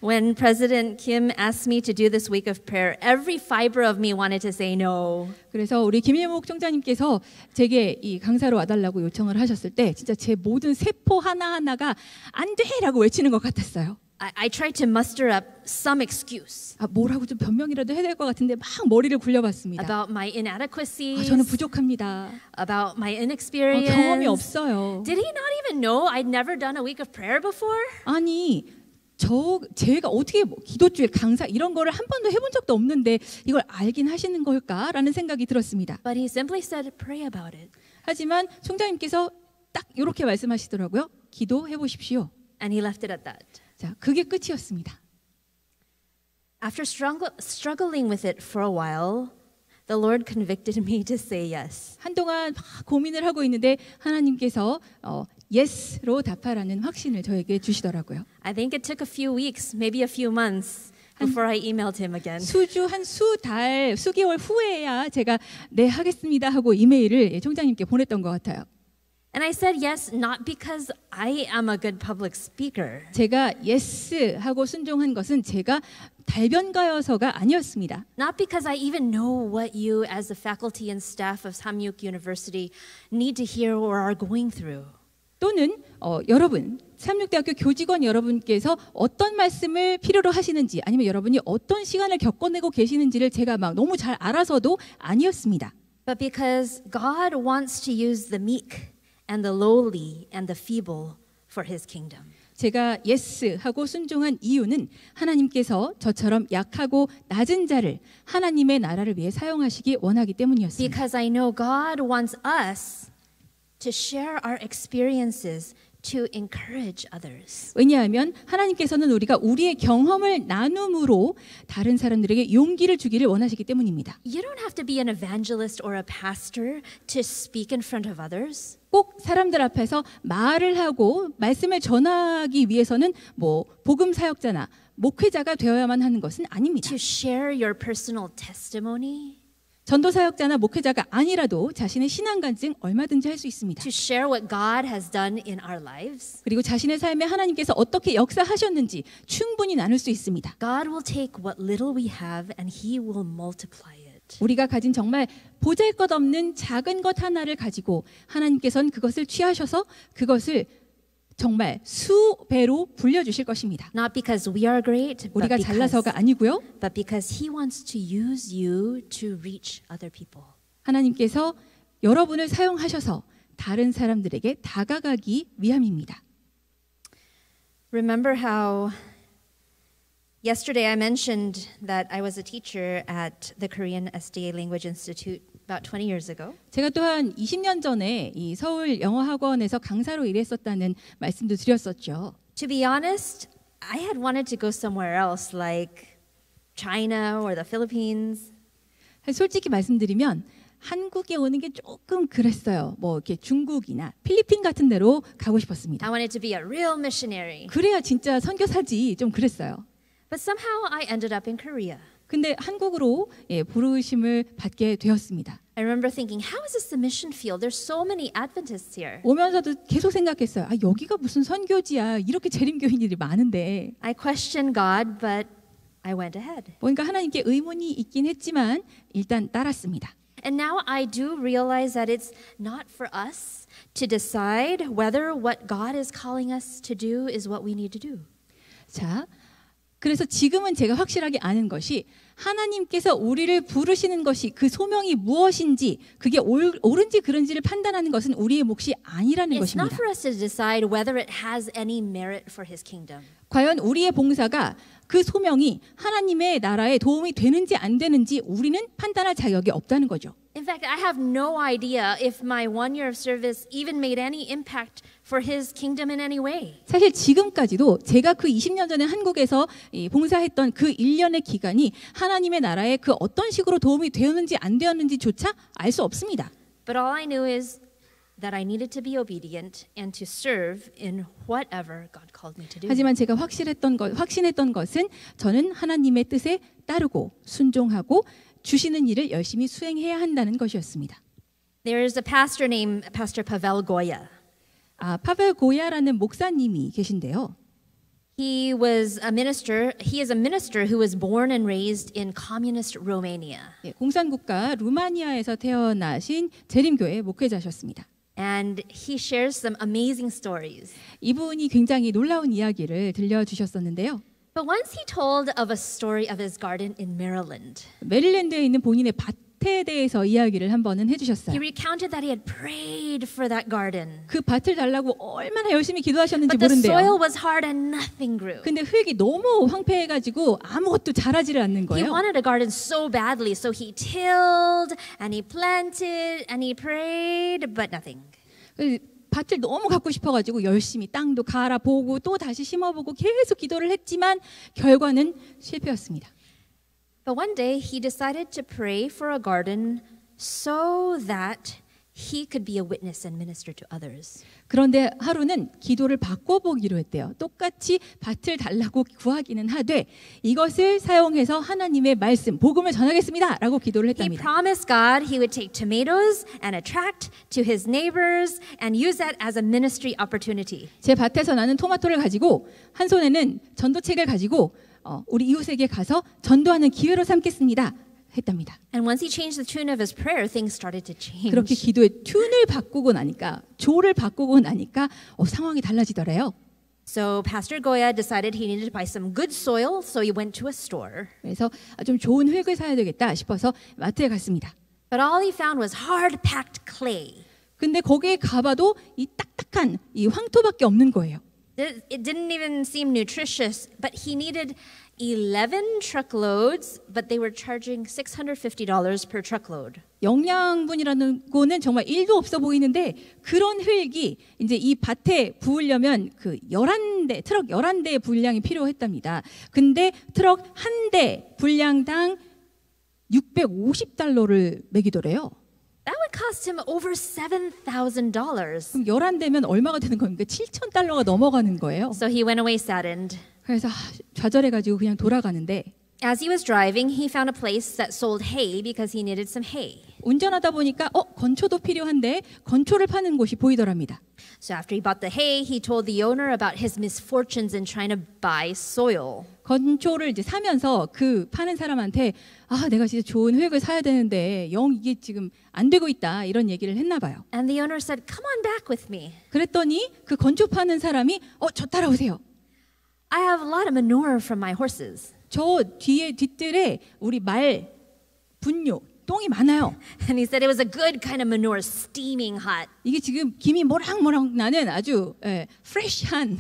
When President Kim asked me to do this week of prayer, every fiber of me wanted to say no. 그래서 우리 김일목 총장님께서 제게 이 강사로 와달라고 요청을 하셨을 때 진짜 제 모든 세포 하나하나가 안 돼라고 외치는 것 같았어요. I tried to muster up some excuse 뭐라고 좀 변명이라도 해야 될 것 같은데 막 머리를 굴려봤습니다. about my inadequacies, 저는 부족합니다. about my inexperience. 경험이 없어요. Did he not even know I'd never done a week of prayer before? 아니 제가 어떻게 기도주일 강사 이런 거를 한 번도 해본 적도 없는데 이걸 알긴 하시는 걸까라는 생각이 들었습니다. But he simply said, pray about it. 하지만 총장님께서 딱 이렇게 말씀하시더라고요. 기도해 보십시오. And he left it at that. 자, 그게 끝이었습니다. After struggling with it for a while, the Lord convicted me to say yes. 한동안 막 고민을 하고 있는데 하나님께서 yes로 답하라는 확신을 저에게 주시더라고요. I think it took a few weeks, maybe a few months before I emailed him again. 수개월 후에야 제가 네 하겠습니다 하고 이메일을 총장님께 보냈던 것 같아요. And I said yes not because I am a good public speaker, 제가 yes 하고 순종한 것은 제가 달변가여서가 아니었습니다. not because I even know what you as the faculty and staff of Samyuk University need to hear or are going through. 또는 여러분 삼육대학교 교직원 여러분께서 어떤 말씀을 필요로 하시는지 아니면 여러분이 어떤 시간을 겪어내고 계시는지를 제가 막 너무 잘 알아서도 아니었습니다. But because God wants to use the meek and the lowly and the feeble for His kingdom. 제가 yes 하고 순종한 이유는 하나님께서 저처럼 약하고 낮은 자를 하나님의 나라를 위해 사용하시기 원하기 때문이었습니다. Because I know God wants us to share our experiences to encourage others. 왜냐하면 하나님께서는 우리가 우리의 경험을 나눔으로 다른 사람들에게 용기를 주기를 원하시기 때문입니다. You don't have to be an evangelist or a pastor to speak in front of others. 꼭 사람들 앞에서 말을 하고 말씀을 전하기 위해서는 복음 사역자나 목회자가 되어야만 하는 것은 아닙니다. To share your personal testimony. 전도 사역자나 목회자가 아니라도 자신의 신앙 간증 얼마든지 할 수 있습니다. To share what God has done in our lives. 그리고 자신의 삶에 하나님께서 어떻게 역사하셨는지 충분히 나눌 수 있습니다. God will take what little we have and He will multiply it. 우리가 가진 정말 보잘것없는 작은 것 하나를 가지고 하나님께서는 그것을 취하셔서 그것을 정말 수배로 불려주실 것입니다. Not because we are great, 우리가 잘나서가 아니고요. but because He wants to use you to reach other people. 하나님께서 여러분을 사용하셔서 다른 사람들에게 다가가기 위함입니다. Remember how yesterday I mentioned that I was a teacher at the Korean SDA Language Institute about 20 years ago. 제가 또한 20년 전에 이 서울 영어학원에서 강사로 일했었다는 말씀도 드렸었죠. To be honest, I had wanted to go somewhere else like China or the Philippines. 솔직히 말씀드리면 한국에 오는 게 조금 그랬어요. 뭐 이렇게 중국이나 필리핀 같은 데로 가고 싶었습니다. I wanted to be a real missionary. 그래야 진짜 선교사지 좀 그랬어요. But somehow I ended up in Korea. 근데 한국으로 부르심을 받게 되었습니다. I remember thinking, how is this the mission field? There's so many Adventists here. 오면서도 계속 생각했어요. 아, 여기가 무슨 선교지야. 이렇게 재림교인들이 많은데. I questioned God, but I went ahead. 뭔가 하나님께 의문이 있긴 했지만 일단 따랐습니다. And now I do realize that it's not for us to decide whether what God is calling us to do is what we need to do. 자, 그래서 지금은 제가 확실하게 아는 것이 하나님께서 우리를 부르시는 것이 그 소명이 무엇인지 그게 옳은지 그른지를 판단하는 것은 우리의 몫이 아니라는 It's not 것입니다. for us to decide whether it has any merit for His kingdom. 과연 우리의 봉사가 그 소명이 하나님의 나라에 도움이 되는지 안 되는지 우리는 판단할 자격이 없다는 거죠. In fact, I have no idea if my 1 year of service even made any impact for His kingdom in any way. 사실 지금까지도 제가 그 20년 전에 한국에서 봉사했던 그 1년의 기간이 하나님의 나라에 그 어떤 식으로 도움이 되었는지 안 되었는지조차 알 수 없습니다. But all I knew is that I needed to be obedient and to serve in whatever God called me to do. 하지만 제가 확신했던 것은 저는 하나님의 뜻에 따르고 순종하고 주시는 일을 열심히 수행해야 한다는 것이었습니다. There is a pastor named Pastor Pavel Goya. 파벨 고야라는 목사님이 계신데요. He is a minister who was born and raised in communist Romania. 공산국가 루마니아에서 태어나신 재림교회 목회자셨습니다. And he shares some amazing stories. 이분이 굉장히 놀라운 이야기를 들려주셨었는데요. But once he told of a story of his garden in Maryland. 메릴랜드에 있는 본인의 밭에 대해서 이야기를 한 번은 해주셨어요. He recounted that he had prayed for that garden. 그 밭을 달라고 얼마나 열심히 기도하셨는지 But the soil 모른대요. was hard and nothing grew. 근데 흙이 너무 황폐해가지고 아무것도 자라지를 않는 He 거예요. wanted a garden so badly, so he tilled and he planted and he prayed, but nothing. 밭을 너무 갖고 싶어가지고 열심히 땅도 갈아보고 또 다시 심어보고 계속 기도를 했지만 결과는 실패였습니다. But one day he decided to pray for a garden so that he could be a witness and minister to others. 그런데 하루는 기도를 바꿔보기로 했대요. 똑같이 밭을 달라고 구하기는 하되 이것을 사용해서 하나님의 말씀, 복음을 전하겠습니다 라고 기도를 He 했답니다. promised God he would take tomatoes and a tract to his neighbors and use that as a ministry opportunity. 제 밭에서 나는 토마토를 가지고 한 손에는 전도책을 가지고 우리 이웃에게 가서 전도하는 기회로 삼겠습니다 했답니다. And once he changed the tune of his prayer, things started to change. 그렇게 기도의 튠을 바꾸고 나니까 조를 바꾸고 나니까 상황이 달라지더래요. So Pastor Goya decided he needed to buy some good soil, so he went to a store. 그래서 좀 좋은 흙을 사야 되겠다 싶어서 마트에 갔습니다. But all he found was hard-packed clay. 근데 거기에 가봐도 이 딱딱한 이 황토밖에 없는 거예요. It didn't even seem nutritious, but he needed 11 truckloads, but they were charging $650 per truckload. 영양분이라는 거는 정말 1도 없어 보이는데 그런 흙이 이제 이 밭에 부으려면 그 11대, 트럭 11대의 분량이 필요했답니다. 근데 트럭 한 대 분량당 $650를 매기더래요. That would cost him over $7,000. 그럼 11대면 얼마가 되는 겁니까? $7,000가 넘어가는 거예요. So he went away saddened. 그래서 좌절해가지고 그냥 돌아가는데 As he was driving, he found a place that sold hay because he needed some hay. 운전하다 보니까 건초도 필요한데 건초를 파는 곳이 보이더랍니다. So after he bought the hay, he told the owner about his misfortunes in trying to buy soil. 건초를 이제 사면서 그 파는 사람한테 내가 진짜 좋은 흙을 사야 되는데 영 이게 지금 안 되고 있다 이런 얘기를 했나 봐요. And the owner said, "Come on back with me. 그랬더니 그 건초 파는 사람이 저 따라오세요. I have a lot of manure from my horses." 저 뒷뜰에 우리 말 분뇨 똥이 많아요. And he said it was a good kind of manure, steaming hot. 이게 지금 김이 모락모락 나는 아주 프레시한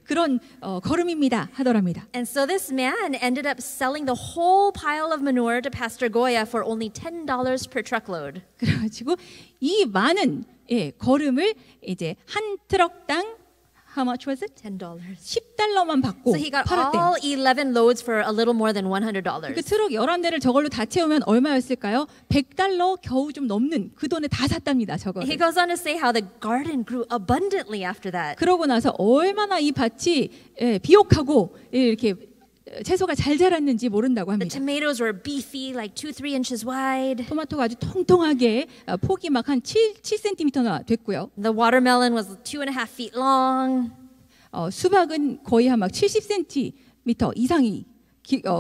그런 거름입니다 하더랍니다. And so this man ended up selling the whole pile of manure to Pastor Goya for only $10 per truckload. 그래가지고 이 많은 거름을 이제 한 트럭당 How much was it? $10. $10만 받고 So he got 팔았대요. all 11 loads for a little more than $100. 그 트럭 11대를 저걸로 다 채우면 얼마였을까요? $100 겨우 좀 넘는 그 돈에 다 샀답니다. 저거를. He goes on to say how the garden grew abundantly after that. 그러고 나서 얼마나 이 밭이 비옥하고 이렇게 채소가 잘 자랐는지 모른다고 The 합니다. tomatoes were beefy, like 2-3 inches wide. 토마토가 아주 통통하게 폭이 막 한 7cm나 됐고요. The watermelon was 2.5 feet long. 수박은 거의 한 막 70cm 이상이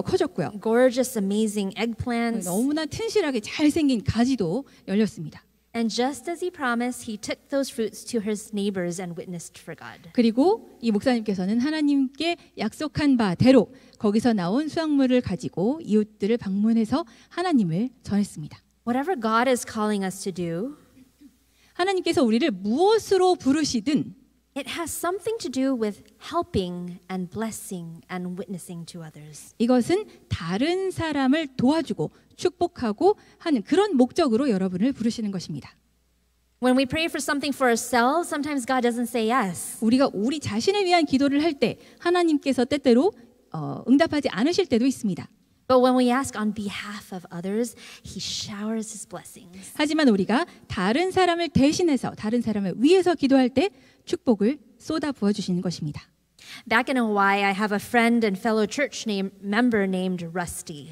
커졌고요. Gorgeous, amazing eggplants. 너무나 튼실하게 잘생긴 가지도 열렸습니다. And just as he promised, he took those fruits to his neighbors and witnessed for God. 그리고 이 목사님께서는 하나님께 약속한 바대로 거기서 나온 수확물을 가지고 이웃들을 방문해서 하나님을 전했습니다. Whatever God is calling us to do, 하나님께서 우리를 무엇으로 부르시든 it has something to do with helping and blessing and witnessing to others. 이것은 다른 사람을 도와주고 축복하고 하는 그런 목적으로 여러분을 부르시는 것입니다. When we pray for something for ourselves, sometimes God doesn't say yes. 우리가 우리 자신을 위한 기도를 할 때 하나님께서 때때로 응답하지 않으실 때도 있습니다. But when we ask on behalf of others, He showers His blessings. 하지만 우리가 다른 사람을 대신해서 다른 사람을 위해서 기도할 때 축복을 쏟아 부어 주시는 것입니다. Back in Hawaii, I have a friend and fellow church member named Rusty.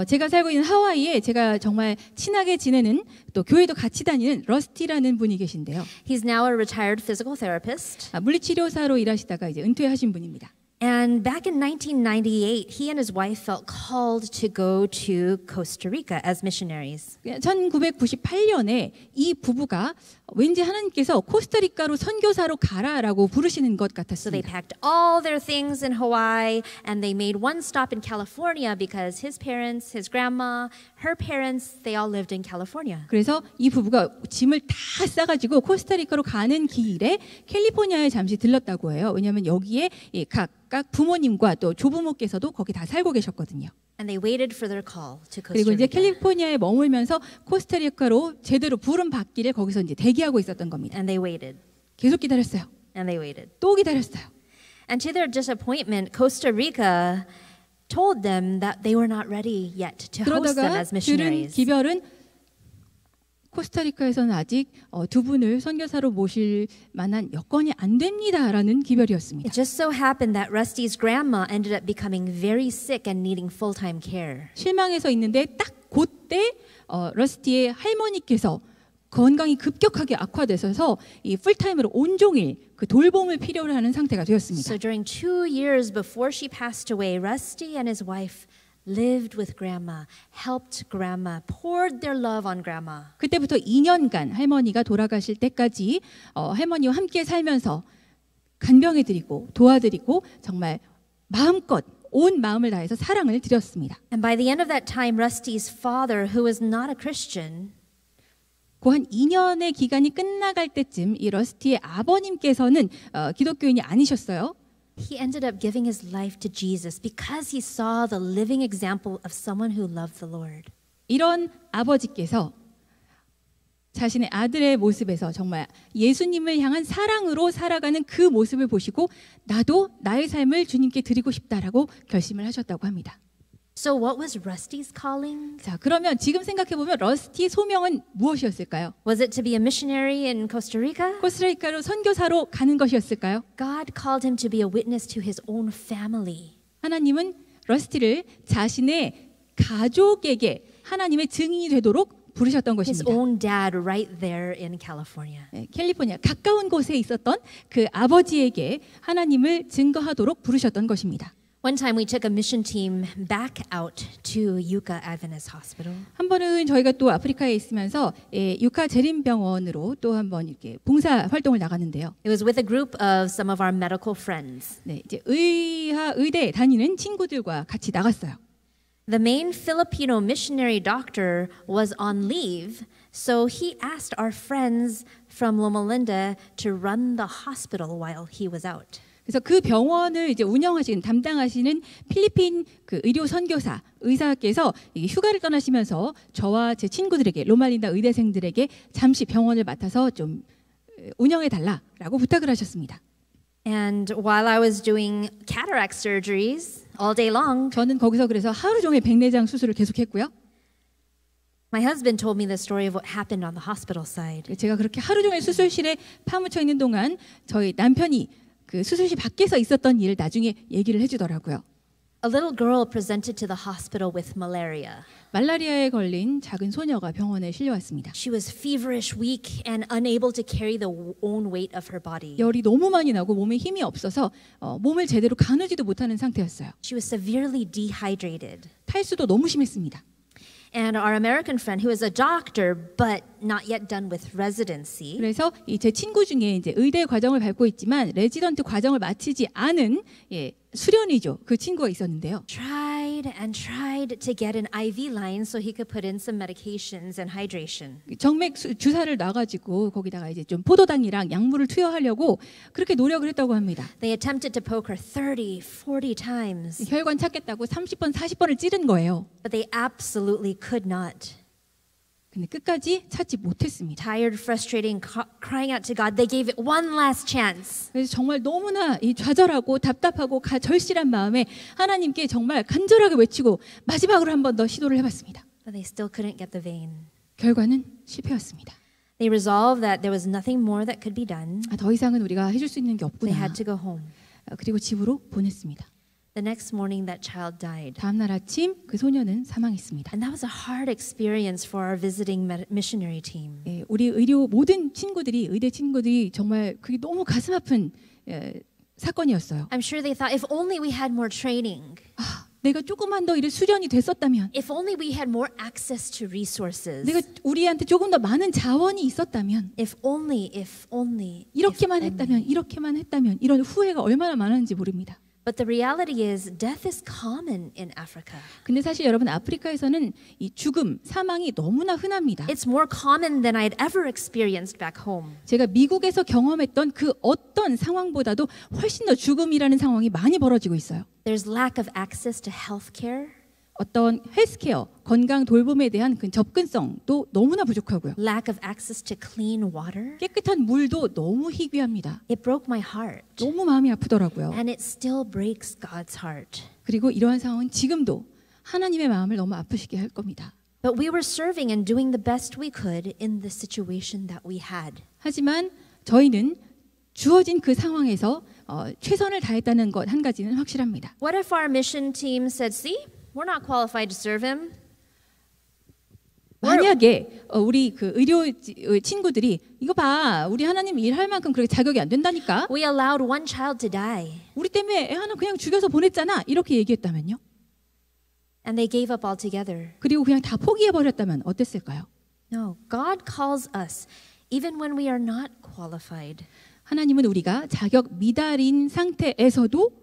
제가 살고 있는 하와이에 제가 정말 친하게 지내는 또 교회도 같이 다니는 러스티라는 분이 계신데요. He's now a retired physical therapist. 물리치료사로 일하시다가 이제 은퇴하신 분입니다. And back in 1998, he and his wife felt called to go to Costa Rica as missionaries. 1998년에 이 부부가 왠지 하나님께서 코스타리카로 선교사로 가라라고 부르시는 것 So they 같았습니다. packed all their things in Hawaii and they made one stop in California because his parents, his grandma, her parents, they all lived in California. 그래서 이 부부가 짐을 다 싸가지고 코스타리카로 가는 길에 캘리포니아에 잠시 들렀다고 해요. 왜냐하면 여기에 각각 부모님과 또 조부모께서도 거기 다 살고 계셨거든요. And they waited for their call to Costa 그리고 이제 Rica. 캘리포니아에 머물면서 코스타리카로 제대로 부름 받기를 거기서 이제 대기하고 있었던 겁니다. And they waited. 계속 기다렸어요. And they waited. 또 기다렸어요. And to their disappointment, Costa Rica told them that they were not ready yet to host them 그러다가 as 들은 missionaries. 기별은 코스타리카에서는 아직 두 분을 선교사로 모실 만한 여건이 안 됩니다라는 기별이었습니다. It just so happened that Rusty's grandma ended up becoming very sick and needing full-time care. 실망해서 있는데 딱 그때 러스티의 할머니께서 건강이 급격하게 악화돼서 이 풀타임으로 온종일 그 돌봄을 필요로 하는 상태가 되었습니다. So during 2 years before she passed away, Rusty and his wife lived with grandma, helped grandma, poured their love on grandma. 그때부터 2년간 할머니가 돌아가실 때까지 할머니와 함께 살면서 간병해드리고 도와드리고 정말 마음껏 온 마음을 다해서 사랑을 드렸습니다. And by the end of that time, Rusty's father, who was not a Christian, 그 한 2년의 기간이 끝나갈 때쯤 이 러스티의 아버님께서는 기독교인이 아니셨어요. he ended up giving his life to Jesus because he saw the living example of someone who loved the Lord. 이런 아버지께서 자신의 아들의 모습에서 정말 예수님을 향한 사랑으로 살아가는 그 모습을 보시고 나도 나의 삶을 주님께 드리고 싶다라고 결심을 하셨다고 합니다. So what was Rusty's calling? 자, 그러면 지금 생각해 보면 러스티의 소명은 무엇이었을까요? Was it to be a missionary in Costa Rica? 코스타리카로 선교사로 가는 것이었을까요? God called him to be a witness to his own family. 하나님은 러스티를 자신의 가족에게 하나님의 증인이 되도록 부르셨던 His 것입니다. own dad right there in California. 네, 캘리포니아 가까운 곳에 있었던 그 아버지에게 하나님을 증거하도록 부르셨던 것입니다. One time we took a mission team back out to Yucca Adventist Hospital. 한 번은 저희가 또 아프리카에 있으면서 유카 재림병원으로 또 한 번 이렇게 봉사 활동을 나갔는데요. It was with a group of some of our medical friends. 네, 이제 의대 다니는 친구들과 같이 나갔어요. The main Filipino missionary doctor was on leave, so he asked our friends from Loma Linda to run the hospital while he was out. 그래서 그 병원을 이제 운영하시는 담당하시는 필리핀 그 의료 선교사 의사께서 휴가를 떠나시면서 저와 제 친구들에게 로말린다 의대생들에게 잠시 병원을 맡아서 좀 운영해 달라라고 부탁을 하셨습니다. And while I was doing cataract surgeries all day long, 저는 거기서 그래서 하루 종일 백내장 수술을 계속했고요. my husband told me the story of what happened on the hospital side. 제가 그렇게 하루 종일 수술실에 파묻혀 있는 동안 저희 남편이 그 수술실 밖에서 있었던 일을 나중에 얘기를 해주더라고요. A little girl presented to the hospital with malaria. 말라리아에 걸린 작은 소녀가 병원에 실려왔습니다. She was feverish, weak, and unable to carry the own weight of her body. 열이 너무 많이 나고 몸에 힘이 없어서 몸을 제대로 가누지도 못하는 상태였어요. She was severely dehydrated. 탈수도 너무 심했습니다. And our American friend, who is a doctor but not yet done with residency, 그래서 제 친구 중에 이제 의대 과정을 밟고 있지만 레지던트 과정을 마치지 않은 수련이죠. 그 친구가 있었는데요. tried and tried to get an IV line so he could put in some medications and hydration. 정맥 주사를 놔가지고 거기다가 이제 좀 포도당이랑 약물을 투여하려고 그렇게 노력을 했다고 합니다. They attempted to poke her 30, 40 times, 혈관 찾겠다고 30번, 40번을 찌른 거예요. but they absolutely could not. 근데 끝까지 찾지 못했습니다. Tired, frustrated, crying out to God, they gave it one last chance. 그래서 정말 너무나 좌절하고 답답하고 절실한 마음에 하나님께 정말 간절하게 외치고 마지막으로 한 번 더 시도를 해봤습니다. But they still couldn't get the vein. 결과는 실패였습니다. They resolved that there was nothing more that could be done. 더 이상은 우리가 해줄 수 있는 게 They 없구나. had to go home. 그리고 집으로 보냈습니다. The next morning, that child died. 다음 날 아침 그 소녀는 사망했습니다. And that was a hard experience for our visiting missionary team. 우리 의료 모든 친구들이 의대 친구들이 정말 그게 너무 가슴 아픈 사건이었어요. I'm sure they thought, if only we had more training. 내가 조금만 더 이래 수련이 됐었다면, If only we had more access to resources. 내가 우리한테 조금 더 많은 자원이 있었다면, If only. 이렇게만 if 했다면, only. 이렇게만 했다면 이런 후회가 얼마나 많았는지 모릅니다. But the reality is, death is common in Africa. 근데 사실 여러분 아프리카에서는 이 죽음, 사망이 너무나 흔합니다. It's more common than I'd ever experienced back home. 제가 미국에서 경험했던 그 어떤 상황보다도 훨씬 더 죽음이라는 상황이 많이 벌어지고 있어요. There's lack of access to health care. 어떤 헬스케어, 건강 돌봄에 대한 그 접근성도 너무나 부족하고요. Lack of access to clean water. 깨끗한 물도 너무 희귀합니다. It broke my heart. 너무 마음이 아프더라고요. And it still breaks God's heart. 그리고 이러한 상황은 지금도 하나님의 마음을 너무 아프시게 할 겁니다. But we were serving and doing the best we could in the situation that we had. 하지만 저희는 주어진 그 상황에서 최선을 다했다는 것 한 가지는 확실합니다. What if our mission team said, see, we're not qualified to serve him? 만약에 우리 그 의료 친구들이 이거 봐, 우리 하나님 일할 만큼 그렇게 자격이 안 된다니까. We allowed one child to die. 우리 때문에 애 하나 그냥 죽여서 보냈잖아. 이렇게 얘기했다면요. And they gave up altogether. 그리고 그냥 다 포기해 버렸다면 어땠을까요? No, God calls us even when we are not qualified. 하나님은 우리가 자격 미달인 상태에서도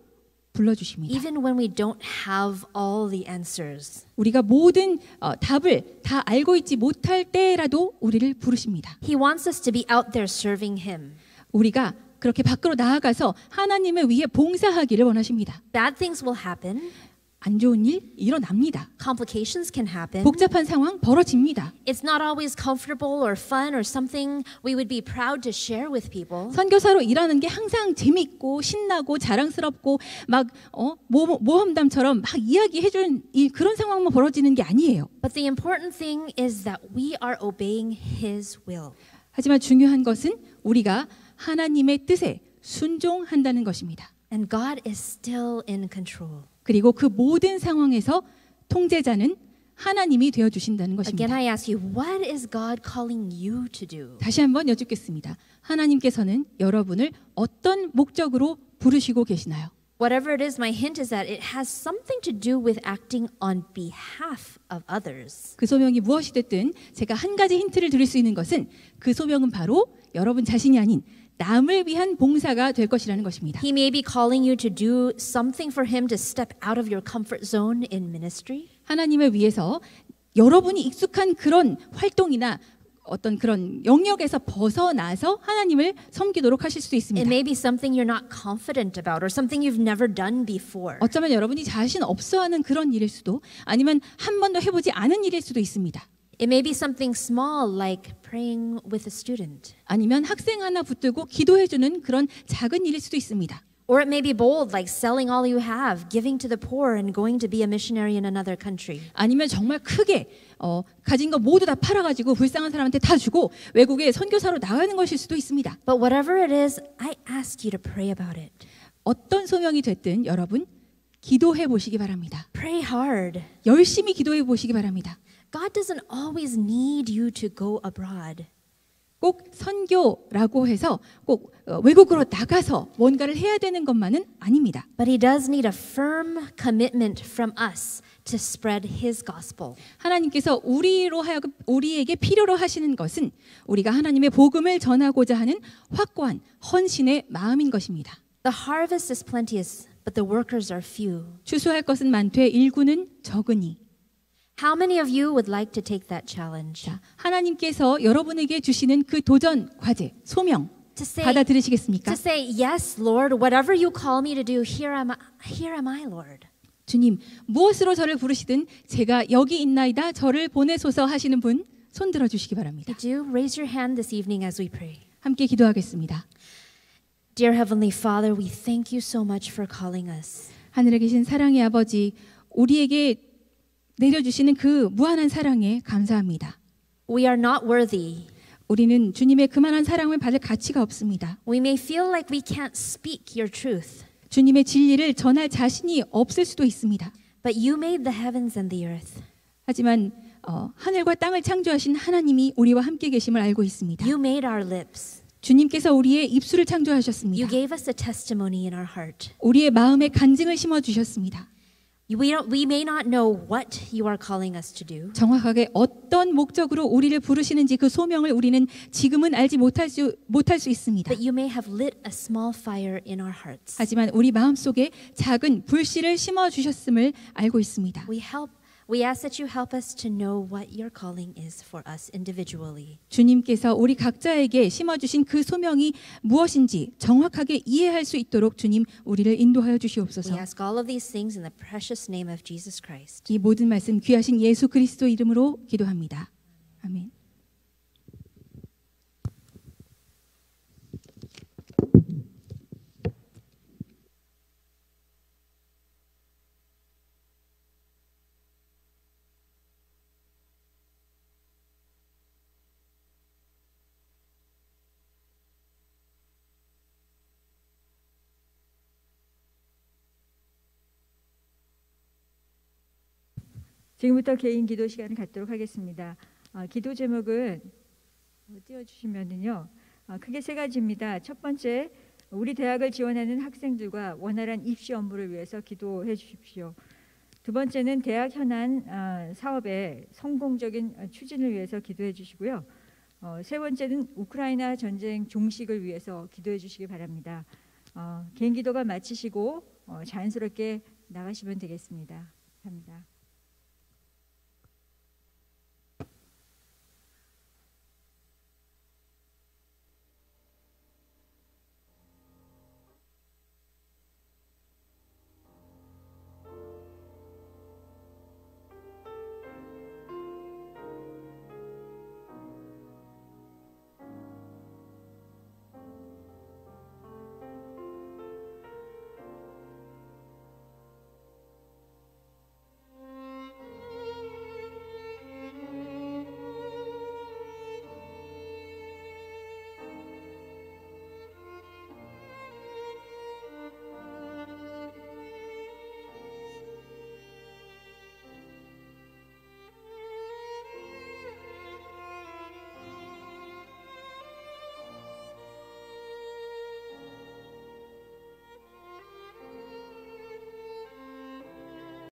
불러주십니다. Even when we don't have all the answers. 우리가 모든 답을 다 알고 있지 못할 때라도 우리를 부르십니다. He wants us to be out there serving him. 우리가 그렇게 밖으로 나아가서 하나님을 위해 봉사하기를 원하십니다. Bad things will happen. 안 좋은 일 일어납니다. Complications can happen. 복잡한 상황 벌어집니다. It's not always comfortable or fun or something we would be proud to share with people. 선교사로 일하는 게 항상 재밌고 신나고 자랑스럽고 막 모험담처럼 막 이야기해준 그런 상황만 벌어지는 게 아니에요. But the important thing is that we are obeying His will. 하지만 중요한 것은 우리가 하나님의 뜻에 순종한다는 것입니다. And God is still in control. 그리고 그 모든 상황에서 통제자는 하나님이 되어 주신다는 Again, 것입니다. I ask you, what is God calling you to do? 다시 한번 여쭙겠습니다. 하나님께서는 여러분을 어떤 목적으로 부르시고 계시나요? Whatever it is, my hint is that it has something to do with acting on behalf of others. 그 소명이 무엇이 됐든 제가 한 가지 힌트를 드릴 수 있는 것은 그 소명은 바로 여러분 자신이 아닌 남을 위한 봉사가 될 것이라는 것입니다. He may be calling you to do something for him to step out of your comfort zone in ministry. 하나님을 위해서 여러분이 익숙한 그런 활동이나 어떤 그런 영역에서 벗어나서 하나님을 섬기도록 하실 수도 It 있습니다. may be something you're not confident about or something you've never done before. 어쩌면 여러분이 자신 없어하는 그런 일일 수도 아니면 한 번도 해보지 않은 일일 수도 있습니다. It may be something small like praying with a student. 아니면 학생 하나 붙들고 기도해주는 그런 작은 일일 수도 있습니다. Or it may be bold like selling all you have, giving to the poor and going to be a missionary in another country. 아니면 정말 크게 가진 거 모두 다 팔아가지고 불쌍한 사람한테 다 주고 외국에 선교사로 나가는 것일 수도 있습니다. But whatever it is, I ask you to pray about it. 어떤 소명이 됐든 여러분 기도해 보시기 바랍니다. Pray hard. 열심히 기도해 보시기 바랍니다. God doesn't always need you to go abroad. 꼭 선교라고 해서 꼭 외국으로 나가서 뭔가를 해야 되는 것만은 아닙니다. But he does need a firm commitment from us to spread his gospel. 하나님께서 우리로 하여금 우리에게 필요로 하시는 것은 우리가 하나님의 복음을 전하고자 하는 확고한 헌신의 마음인 것입니다. The harvest is plenteous, but the workers are few. 추수할 것은 많되 일구는 적으니. How many of you would like to take that challenge? 자, 하나님께서 여러분에게 주시는 그 도전 과제, 소명 To say, 받아들이시겠습니까? to say, yes, Lord, whatever you call me to do, here am I, Lord. 주님, 무엇으로 저를 부르시든 제가 여기 있나이다 저를 보내소서 하시는 분 손 들어 주시기 바랍니다. Would you raise your hand this evening as we pray? 함께 기도하겠습니다. Dear Heavenly Father, we thank you so much for calling us. 하늘에 계신 사랑의 아버지, 우리에게 내려주시는 그 무한한 사랑에 감사합니다. We are not worthy. 우리는 주님의 그만한 사랑을 받을 가치가 없습니다. We may feel like we can't speak your truth, 주님의 진리를 전할 자신이 없을 수도 있습니다. but you made the heavens and the earth. 하지만 하늘과 땅을 창조하신 하나님이 우리와 함께 계심을 알고 있습니다. You made our lips. 주님께서 우리의 입술을 You 창조하셨습니다. gave us a testimony in our heart. 우리의 마음에 간증을 심어주셨습니다. We may not know what you are calling us to do, 정확하게 어떤 목적으로 우리를 부르시는지 그 소명을 우리는 지금은 알지 못할 수 있습니다. but you may have lit a small fire in our hearts. 하지만 우리 마음속에 작은 불씨를 심어주셨음을 알고 있습니다. We ask that you help us to know what your calling is for us individually. 주님께서 우리 각자에게 심어주신 그 소명이 무엇인지 정확하게 이해할 수 있도록 주님 우리를 인도하여 We 주시옵소서. ask all of these things in the precious name of Jesus Christ. 이 모든 말씀 귀하신 예수 그리스도 이름으로 기도합니다. 아멘. 지금부터 개인 기도 시간을 갖도록 하겠습니다. 기도 제목은 띄워주시면은요. 크게 세 가지입니다. 첫 번째, 우리 대학을 지원하는 학생들과 원활한 입시 업무를 위해서 기도해 주십시오. 두 번째는 대학 현안 사업의 성공적인 추진을 위해서 기도해 주시고요. 세 번째는 우크라이나 전쟁 종식을 위해서 기도해 주시기 바랍니다. 개인 기도가 마치시고 자연스럽게 나가시면 되겠습니다. 감사합니다.